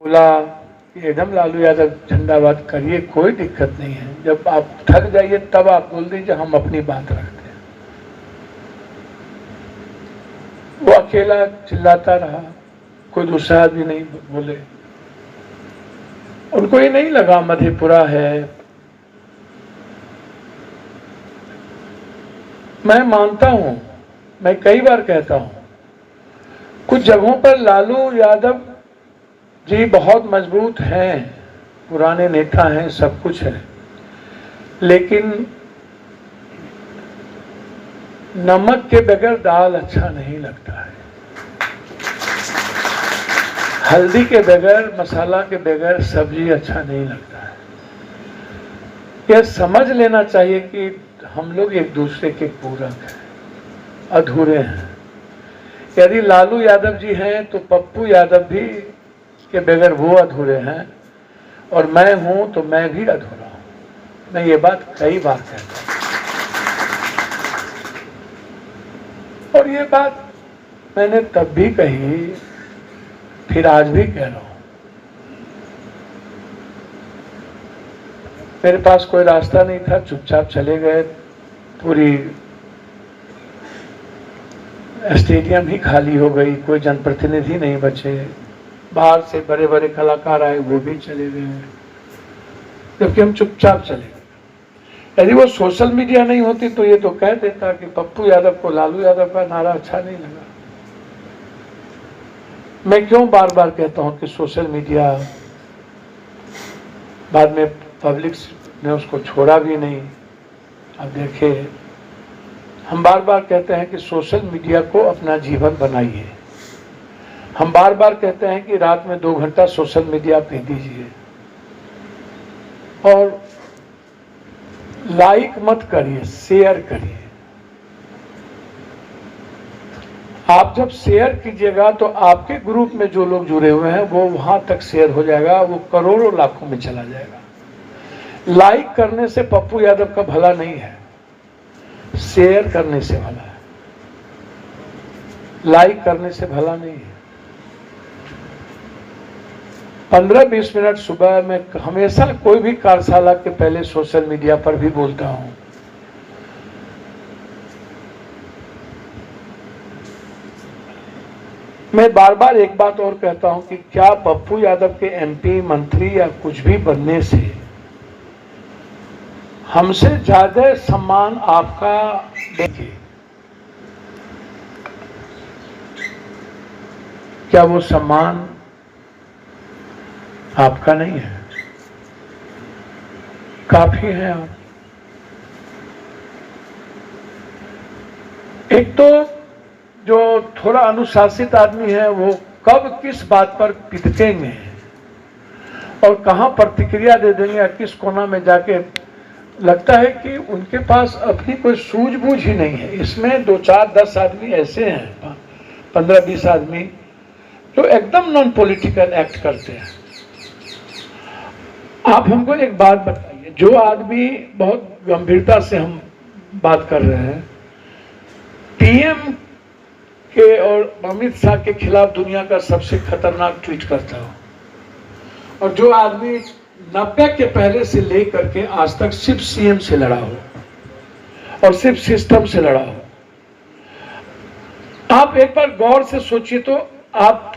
बोला एकदम लालू यादव झंडाबाद करिए, कोई दिक्कत नहीं है, जब आप थक जाइए तब आप बोल दीजिए, हम अपनी बात रखते हैं। वो अकेला चिल्लाता रहा, कोई दूसरा आदमी नहीं बोले। उनको ये नहीं लगा मधेपुरा है। मैं मानता हूं, मैं कई बार कहता हूं, कुछ जगहों पर लालू यादव जी बहुत मजबूत हैं, पुराने नेता हैं, सब कुछ है, लेकिन नमक के बगैर दाल अच्छा नहीं लगता है, हल्दी के बगैर, मसाला के बगैर सब्जी अच्छा नहीं लगता है। यह समझ लेना चाहिए कि हम लोग एक दूसरे के पूरक हैं, अधूरे हैं। यदि लालू यादव जी हैं तो पप्पू यादव भी के बगैर वो अधूरे हैं, और मैं हूं तो मैं भी अधूरा हूं। मैं ये बात कई बार कहता हूं, और ये बात मैंने तब भी कही, फिर आज भी कह रहा हूं। मेरे पास कोई रास्ता नहीं था, चुपचाप चले गए, पूरी स्टेडियम ही खाली हो गई, कोई जनप्रतिनिधि नहीं बचे, बाहर से बड़े बड़े कलाकार आए, वो भी चले गए, जबकि हम चुपचाप चले गए। यदि वो सोशल मीडिया नहीं होती तो ये तो कह देता कि पप्पू यादव को लालू यादव का नारा अच्छा नहीं लगा। मैं क्यों बार बार कहता हूं कि सोशल मीडिया, बाद में पब्लिक ने उसको छोड़ा भी नहीं। अब देखिए, हम बार बार कहते हैं कि सोशल मीडिया को अपना जीवन बनाइए, हम बार बार कहते हैं कि रात में 2 घंटा सोशल मीडिया पे दीजिए, और लाइक मत करिए, शेयर करिए। आप जब शेयर कीजिएगा तो आपके ग्रुप में जो लोग जुड़े हुए हैं वो वहां तक शेयर हो जाएगा, वो करोड़ों लाखों में चला जाएगा। लाइक करने से पप्पू यादव का भला नहीं है, शेयर करने से भला है, लाइक करने से भला नहीं है। 15-20 मिनट सुबह में हमेशा कोई भी कार्यशाला के पहले सोशल मीडिया पर भी बोलता हूं, मैं बार बार एक बात और कहता हूं कि क्या पप्पू यादव के एमपी, मंत्री या कुछ भी बनने से हमसे ज्यादा सम्मान आपका देखिए, क्या वो सम्मान आपका नहीं है? काफी है आप। एक तो जो थोड़ा अनुशासित आदमी है वो कब किस बात पर पिटकेंगे और कहां प्रतिक्रिया दे देंगे या किस कोना में जाके, लगता है कि उनके पास अपनी कोई सूझबूझ ही नहीं है। इसमें 2, 4, 10 आदमी ऐसे हैं, 15-20 आदमी जो एकदम नॉन पॉलिटिकल एक्ट करते हैं। आप हमको एक बात बताइए, जो आदमी बहुत गंभीरता से हम बात कर रहे हैं, पीएम के और अमित शाह के खिलाफ दुनिया का सबसे खतरनाक ट्वीट करता हो, और जो आदमी 90 के पहले से लेकर के आज तक सिर्फ सीएम से लड़ा हो और सिर्फ सिस्टम से लड़ा हो, आप एक बार गौर से सोचिए तो आप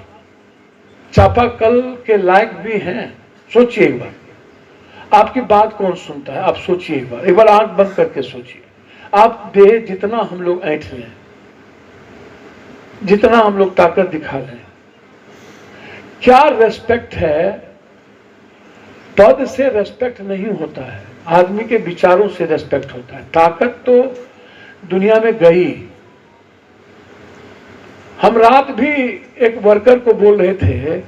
चापाकल के लायक भी हैं। सोचिए एक बार, आपकी बात कौन सुनता है? आप सोचिए एक बार आंख बंद करके सोचिए। आप देह जितना हम लोग ऐंठ लें, जितना हम लोग ताकत दिखा लें, क्या रेस्पेक्ट है? पद से रेस्पेक्ट नहीं होता है, आदमी के विचारों से रेस्पेक्ट होता है। ताकत तो दुनिया में गई। हम रात भी एक वर्कर को बोल रहे थे,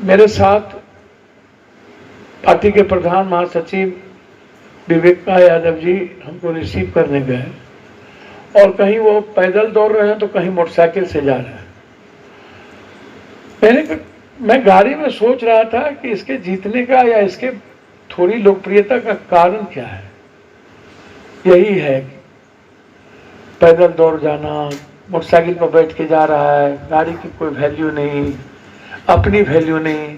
मेरे साथ पार्टी के प्रधान महासचिव विवेका यादव जी हमको रिसीव करने गए, और कहीं वो पैदल दौड़ रहे हैं तो कहीं मोटरसाइकिल से जा रहे हैं। मैं गाड़ी में सोच रहा था कि इसके जीतने का या इसके थोड़ी लोकप्रियता का कारण क्या है। यही है कि पैदल दौड़ जाना, मोटरसाइकिल पर बैठ के जा रहा है, गाड़ी की कोई वैल्यू नहीं, अपनी वैल्यू नहीं।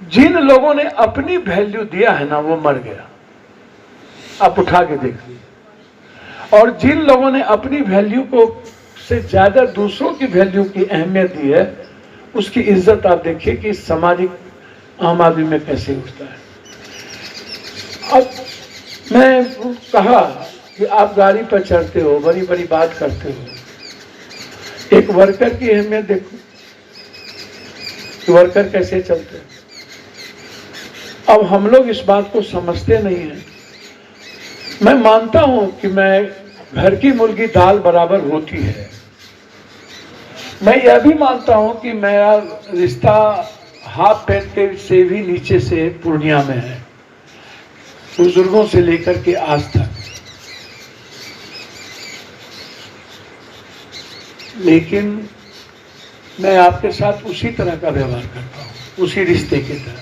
जिन लोगों ने अपनी वैल्यू दिया है ना, वो मर गया, आप उठा के देखिए। और जिन लोगों ने अपनी वैल्यू को से ज्यादा दूसरों की वैल्यू की अहमियत दी है, उसकी इज्जत आप देखिए कि सामाजिक आम आदमी में कैसे उठता है। अब मैं कहा कि आप गाड़ी पर चढ़ते हो, बड़ी बड़ी बात करते हो, एक वर्कर की अहमियत देखो कि वर्कर कैसे चलते हैं। अब हम लोग इस बात को समझते नहीं हैं। मैं मानता हूं कि मैं घर की मुर्गी दाल बराबर होती है। मैं यह भी मानता हूं कि मेरा रिश्ता हाफ पैंट के से भी नीचे से पूर्णिया में है, बुजुर्गों से लेकर के आज तक। लेकिन मैं आपके साथ उसी तरह का व्यवहार करता हूं, उसी रिश्ते की तरह।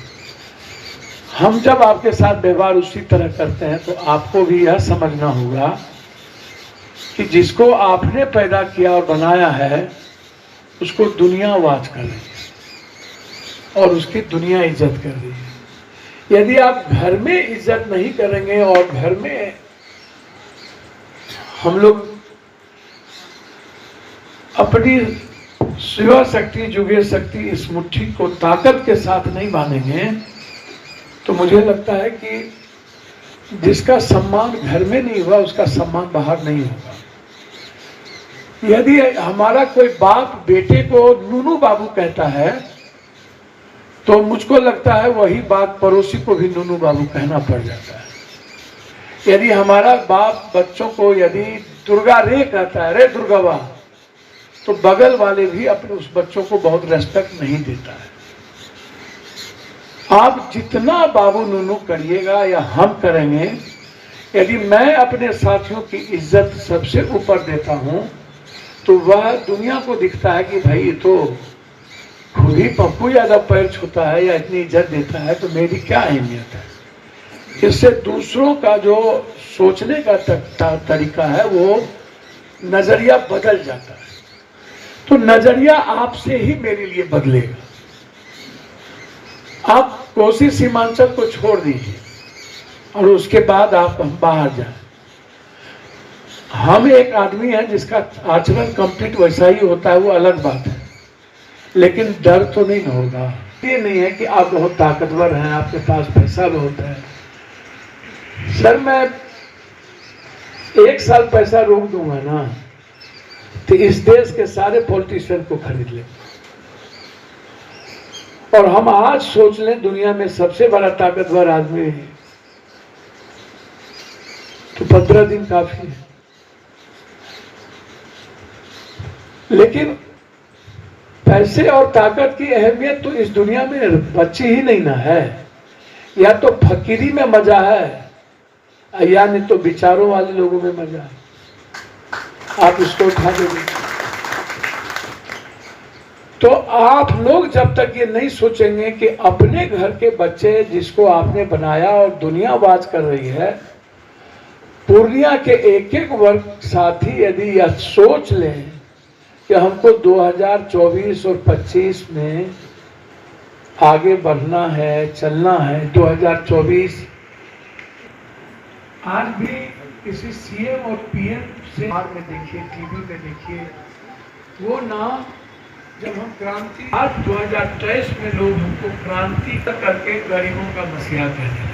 हम जब आपके साथ व्यवहार उसी तरह करते हैं तो आपको भी यह समझना होगा कि जिसको आपने पैदा किया और बनाया है, उसको दुनिया वाच कर रही है और उसकी दुनिया इज्जत कर रही है। यदि आप घर में इज्जत नहीं करेंगे और घर में हम लोग अपनी शिवा शक्ति, जुगे शक्ति, इस मुट्ठी को ताकत के साथ नहीं बांधेंगे, तो मुझे लगता है कि जिसका सम्मान घर में नहीं हुआ, उसका सम्मान बाहर नहीं होगा। यदि हमारा कोई बाप बेटे को नूनू बाबू कहता है, तो मुझको लगता है वही बात पड़ोसी को भी नूनू बाबू कहना पड़ जाता है। यदि हमारा बाप बच्चों को यदि दुर्गा रे कहता है, रे दुर्गा बा, तो बगल वाले भी अपने उस बच्चों को बहुत रेस्पेक्ट नहीं देता है। आप जितना बाबू नूनू करिएगा या हम करेंगे, यदि मैं अपने साथियों की इज्जत सबसे ऊपर देता हूं, तो वह दुनिया को दिखता है कि भाई ये तो खुद ही पप्पू ज्यादा पैर छूता है या इतनी इज्जत देता है, तो मेरी क्या अहमियत है। इससे दूसरों का जो सोचने का तरीका है, वो नजरिया बदल जाता है। तो नजरिया आपसे ही मेरे लिए बदलेगा। आप कोसी सीमांचल को छोड़ दीजिए और उसके बाद आप बाहर जाए। हम एक आदमी है जिसका आचरण कंप्लीट वैसा ही होता है, वो अलग बात है, लेकिन डर तो नहीं होगा। ये नहीं है कि आप बहुत ताकतवर हैं, आपके पास पैसा बहुत है। सर मैं 1 साल पैसा रोक दूंगा ना, तो इस देश के सारे पॉलिटिशियन को खरीद ले। और हम आज सोच लें दुनिया में सबसे बड़ा ताकतवर आदमी है, तो 15 दिन काफी है। लेकिन पैसे और ताकत की अहमियत तो इस दुनिया में बची ही नहीं ना है। या तो फकीरी में मजा है, या नहीं तो विचारों वाले लोगों में मजा है। आप इसको उठा देंगे तो आप लोग जब तक ये नहीं सोचेंगे कि अपने घर के बच्चे जिसको आपने बनाया और दुनिया बाज कर रही है, पूर्णिया के एक एक वर्ग साथी यदि यह सोच लें कि हमको 2024 और 25 में आगे बढ़ना है, चलना है। 2024 आज भी किसी सीएम और पीएम से में देखिए, टीवी में देखिए, वो नाम जब हम क्रांति, आज 2023 में लोग हमको क्रांति करके गरीबों का मसीहा कहते हैं।